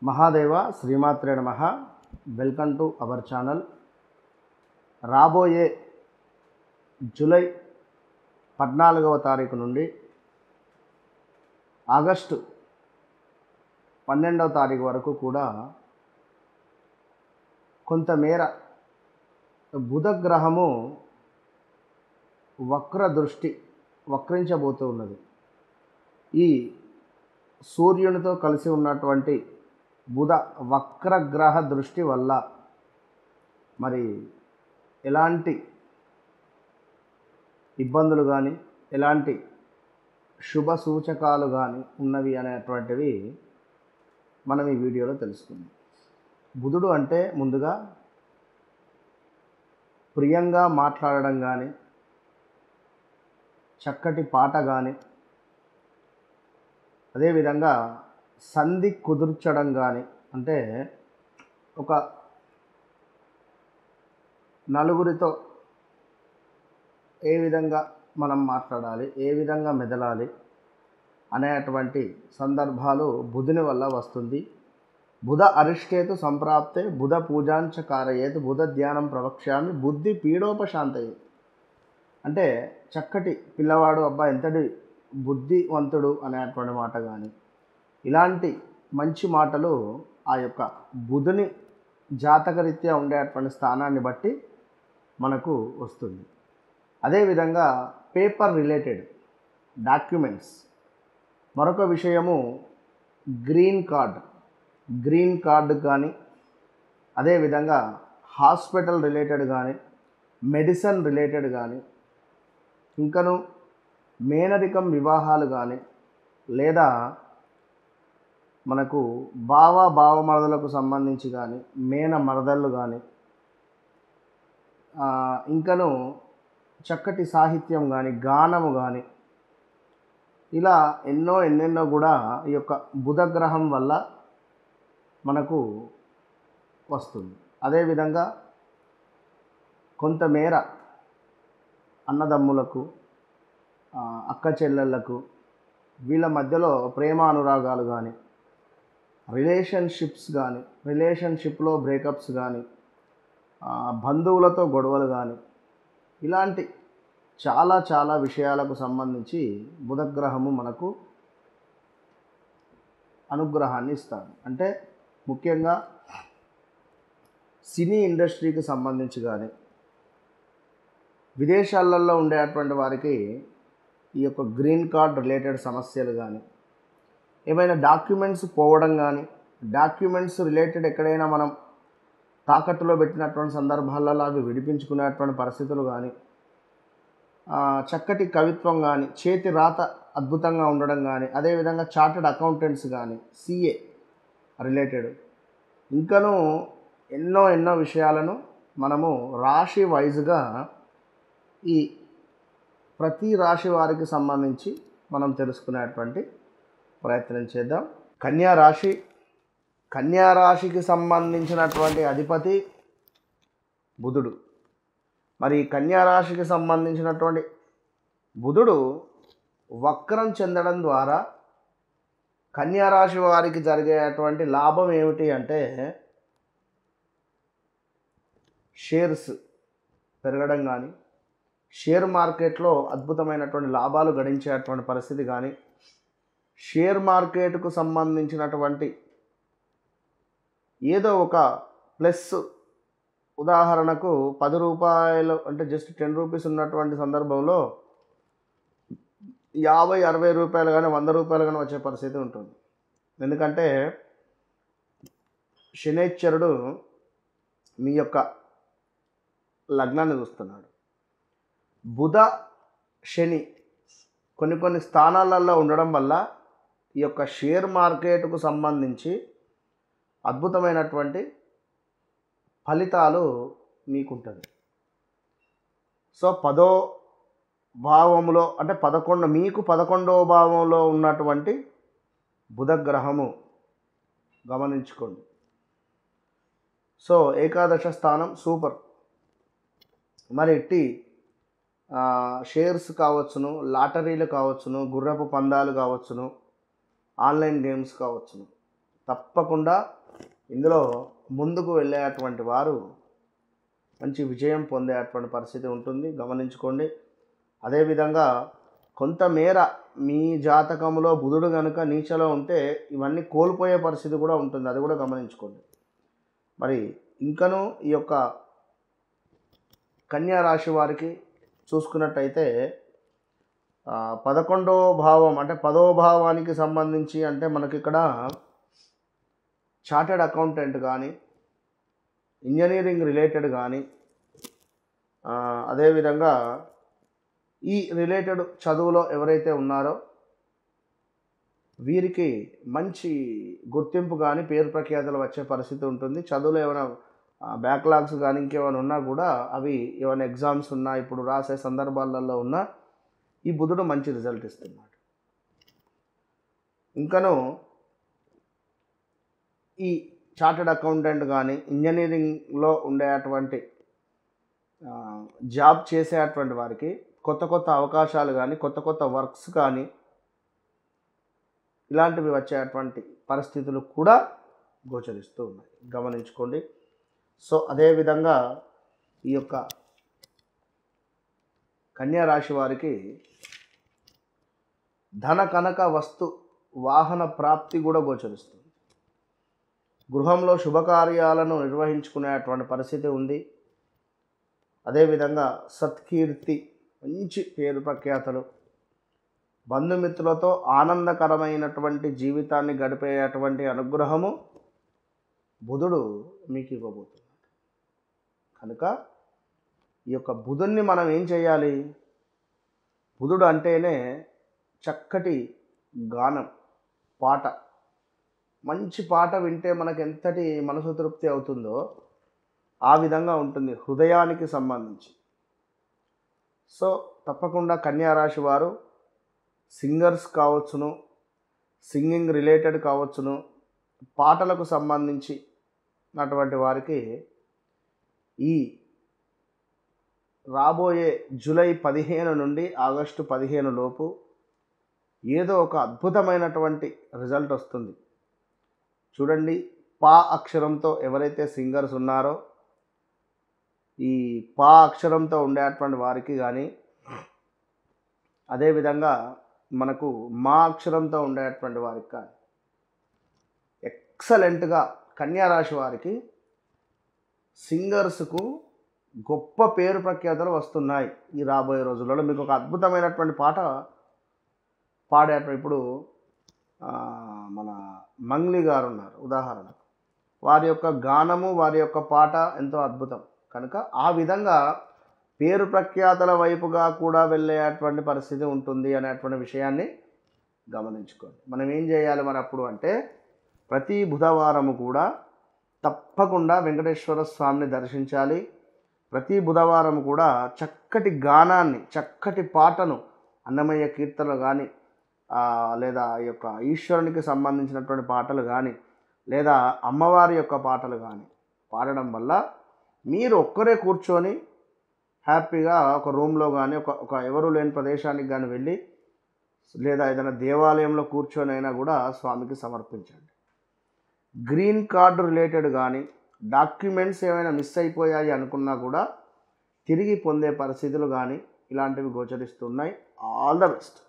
మహాదేవ శ్రీమాత్రే నమః. Welcome to our channel. రాబోయే జూలై 14వ తారీఖు నుండి ఆగస్టు 12వ తారీఖు వరకు కూడా కొంతమేర బుధ గ్రహము వక్రించబోతూ ఉన్నది. ఈ సూర్యునితో కలిసి ఉన్నటువంటి బుధ వక్రగ్రహ దృష్టి వల్ల మరి ఎలాంటి ఇబ్బందులు కానీ ఎలాంటి శుభ సూచకాలు కానీ ఉన్నవి అనేటువంటివి మనం ఈ వీడియోలో తెలుసుకుందాం. బుధుడు అంటే ముందుగా ప్రియంగా మాట్లాడడం కానీ, చక్కటి పాట కానీ, అదేవిధంగా సంధి కుదుర్చడం కానీ, అంటే ఒక నలుగురితో ఏ విధంగా మనం మాట్లాడాలి, ఏ విధంగా మెదలాలి అనేటువంటి సందర్భాలు బుధుని వల్ల వస్తుంది. బుధ అరిష్టేతు సంప్రాప్తే బుధ పూజాంచ కారయేత్ బుధ ధ్యానం ప్రవక్ష్యామి బుద్ధి పీడోపశాంతయే. అంటే చక్కటి పిల్లవాడు, అబ్బా ఎంతటి బుద్ధివంతుడు అనేటువంటి మాట కానీ, ఇలాంటి మంచి మాటలు ఆ యొక్క బుధుని జాతకరీత్యా ఉండేటువంటి స్థానాన్ని బట్టి మనకు వస్తుంది. అదేవిధంగా పేపర్ రిలేటెడ్ డాక్యుమెంట్స్, మరొక విషయము గ్రీన్ కార్డు కానీ, అదేవిధంగా హాస్పిటల్ రిలేటెడ్ కానీ, మెడిసిన్ రిలేటెడ్ కానీ, ఇంకను మేనరికం వివాహాలు కానీ, లేదా మనకు బావమరదలకు సంబంధించి కానీ, మరదళ్ళు కానీ, ఇంకను చక్కటి సాహిత్యం కానీ, గానము కానీ, ఇలా ఎన్నెన్నో కూడా ఈ యొక్క బుధగ్రహం వల్ల మనకు వస్తుంది. అదేవిధంగా కొంతమేర అన్నదమ్ములకు, అక్క చెల్లెళ్ళకు, వీళ్ళ మధ్యలో ప్రేమానురాగాలు కానీ, రిలేషన్షిప్లో బ్రేకప్స్ కానీ, బంధువులతో గొడవలు కానీ, ఇలాంటి చాలా విషయాలకు సంబంధించి బుధగ్రహము మనకు అనుగ్రహాన్ని ఇస్తాడు. అంటే ముఖ్యంగా సినీ ఇండస్ట్రీకి సంబంధించి కానీ, విదేశాలలో ఉండేటువంటి వారికి ఈ యొక్క గ్రీన్ కార్డ్ రిలేటెడ్ సమస్యలు కానీ, ఏమైనా డాక్యుమెంట్స్ పోవడం కానీ, డాక్యుమెంట్స్ రిలేటెడ్ ఎక్కడైనా మనం తాకట్టులో పెట్టినటువంటి సందర్భాలలో అవి విడిపించుకునేటువంటి పరిస్థితులు కానీ, చక్కటి కవిత్వం కానీ, చేతి రాత అద్భుతంగా ఉండడం కానీ, అదేవిధంగా చార్టెడ్ అకౌంటెంట్స్ కానీ, సిఏ రిలేటెడ్, ఇంకనూ ఎన్నో విషయాలను మనము రాశి వైజ్గా ఈ ప్రతి రాశి వారికి సంబంధించి మనం తెలుసుకునేటువంటి ప్రయత్నం చేద్దాం. కన్యా రాశికి సంబంధించినటువంటి అధిపతి బుధుడు. మరి కన్యా రాశికి సంబంధించినటువంటి బుధుడు వక్రం చెందడం ద్వారా కన్యా రాశి వారికి జరిగేటువంటి లాభం ఏమిటి అంటే, షేర్స్ పెరగడం కానీ, షేర్ మార్కెట్లో అద్భుతమైనటువంటి లాభాలు గడించేటువంటి పరిస్థితి కానీ, షేర్ మార్కెట్కు సంబంధించినటువంటి ఏదో ఒక ప్లస్, ఉదాహరణకు 10 రూపాయలు అంటే జస్ట్ 10 రూపీస్ ఉన్నటువంటి సందర్భంలో 50-60 రూపాయలు కానీ 100 రూపాయలు కానీ వచ్చే పరిస్థితి ఉంటుంది. ఎందుకంటే శనైశ్చరుడు మీ యొక్క లగ్నాన్ని చూస్తున్నాడు. బుధ శని కొన్ని స్థానాలలో ఉండడం వల్ల ఈ యొక్క షేర్ మార్కెట్కు సంబంధించి అద్భుతమైనటువంటి ఫలితాలు మీకుంటుంది. సో 10వ భావంలో అంటే 11వ భావంలో ఉన్నటువంటి బుధగ్రహము గమనించుకోండి. సో ఏకాదశ స్థానం సూపర్. మరి ఇట్టి షేర్స్ కావచ్చును, లాటరీలు కావచ్చును, గుర్రపు పందాలు కావచ్చును, ఆన్లైన్ గేమ్స్ కావచ్చును, తప్పకుండా ఇందులో ముందుకు వెళ్ళేటువంటి వారు మంచి విజయం పొందేటువంటి పరిస్థితి ఉంటుంది, గమనించుకోండి. అదేవిధంగా కొంతమేర మీ జాతకంలో బుధుడు కనుక నీచలో ఉంటే ఇవన్నీ కోల్పోయే పరిస్థితి కూడా ఉంటుంది, అది కూడా గమనించుకోండి. మరి ఇంకను ఈ యొక్క కన్యా రాశి వారికి చూసుకున్నట్టయితే 11వ భావం అంటే 10వ భావానికి సంబంధించి అంటే మనకి ఇక్కడ చార్టెడ్ అకౌంటెంట్ కానీ, ఇంజనీరింగ్ రిలేటెడ్ కానీ, అదేవిధంగా ఈ రిలేటెడ్ చదువులో ఎవరైతే ఉన్నారో వీరికి మంచి గుర్తింపు కానీ పేరు ప్రఖ్యాతలు వచ్చే పరిస్థితి ఉంటుంది. చదువులో ఏమైనా బ్యాక్లాగ్స్ కానీ ఇంకేమైనా ఉన్నా కూడా అవి ఏమైనా ఎగ్జామ్స్ ఉన్నా ఇప్పుడు రాసే సందర్భాలలో ఉన్నా ఈ బుధుడు మంచి రిజల్ట్ ఇస్తున్నాడు. ఇంకను ఈ చార్టెడ్ అకౌంటెంట్ కానీ ఇంజనీరింగ్లో ఉండేటువంటి జాబ్ చేసేటువంటి వారికి కొత్త కొత్త అవకాశాలు కానీ కొత్త కొత్త వర్క్స్ కానీ ఇలాంటివి వచ్చేటువంటి పరిస్థితులు కూడా గోచరిస్తూ ఉన్నాయి, గమనించుకోండి. సో అదేవిధంగా ఈ యొక్క కన్యా రాశి వారికి ధన కనక వస్తు వాహన ప్రాప్తి కూడా గోచరిస్తుంది. గృహంలో శుభకార్యాలను నిర్వహించుకునేటువంటి పరిస్థితి ఉంది. అదేవిధంగా సత్కీర్తి, మంచి పేరు ప్రఖ్యాతలు, బంధుమిత్రులతో ఆనందకరమైనటువంటి జీవితాన్ని గడిపేటువంటి అనుగ్రహము బుధుడు మీకు ఇవ్వబోతున్నాడు. కనుక ఈ యొక్క బుధుడిని మనం ఏం చేయాలి? బుధుడు అంటేనే చక్కటి గానం, పాట. మంచి పాట వింటే మనకు ఎంతటి మనసు తృప్తి అవుతుందో ఆ విధంగా ఉంటుంది హృదయానికి సంబంధించి. సో తప్పకుండా కన్యా రాశి వారు సింగర్స్ కావచ్చును, సింగింగ్ రిలేటెడ్ కావచ్చును, పాటలకు సంబంధించి అటువంటి వారికి ఈ రాబోయే జూలై 15 నుండి ఆగస్టు 15 లోపు ఏదో ఒక అద్భుతమైనటువంటి రిజల్ట్ వస్తుంది. చూడండి, పా అక్షరంతో ఎవరైతే సింగర్స్ ఉన్నారో ఈ పా అక్షరంతో ఉండేటువంటి వారికి కానీ, అదేవిధంగా మనకు మా అక్షరంతో ఉండేటువంటి వారికి కానీ ఎక్సలెంట్గా కన్యా రాశి వారికి సింగర్స్కు గొప్ప పేరు ప్రఖ్యాతలు వస్తున్నాయి. ఈ రాబోయే రోజులలో మీకు ఒక అద్భుతమైనటువంటి పాట పాడేటువంటి ఇప్పుడు మన మంగ్లీ గారు ఉన్నారు ఉదాహరణకు, వారి యొక్క గానము వారి యొక్క పాట ఎంతో అద్భుతం. కనుక ఆ విధంగా పేరు ప్రఖ్యాతల వైపుగా కూడా వెళ్ళేటువంటి పరిస్థితి ఉంటుంది అనేటువంటి విషయాన్ని గమనించుకోండి. మనం ఏం చేయాలి మరి అప్పుడు అంటే ప్రతి బుధవారము కూడా తప్పకుండా వెంకటేశ్వర స్వామిని దర్శించాలి. ప్రతి బుధవారం కూడా చక్కటి గానాన్ని, చక్కటి పాటను, అన్నమయ్య కీర్తనలు కానీ లేదా ఈ యొక్క ఈశ్వరునికి సంబంధించినటువంటి పాటలు కానీ లేదా అమ్మవారి యొక్క పాటలు కానీ పాడడం వల్ల మీరు ఒక్కరే కూర్చొని హ్యాపీగా ఒక రూమ్లో కానీ ఒక ఎవరు లేని ప్రదేశానికి కానీ వెళ్ళి లేదా ఏదైనా దేవాలయంలో కూర్చొని అయినా కూడా స్వామికి సమర్పించండి. గ్రీన్ కార్డు రిలేటెడ్ కానీ డాక్యుమెంట్స్ ఏమైనా మిస్ అయిపోయాయి అనుకున్నా కూడా తిరిగి పొందే పరిస్థితులు కానీ ఇలాంటివి గోచరిస్తున్నాయి. All the best.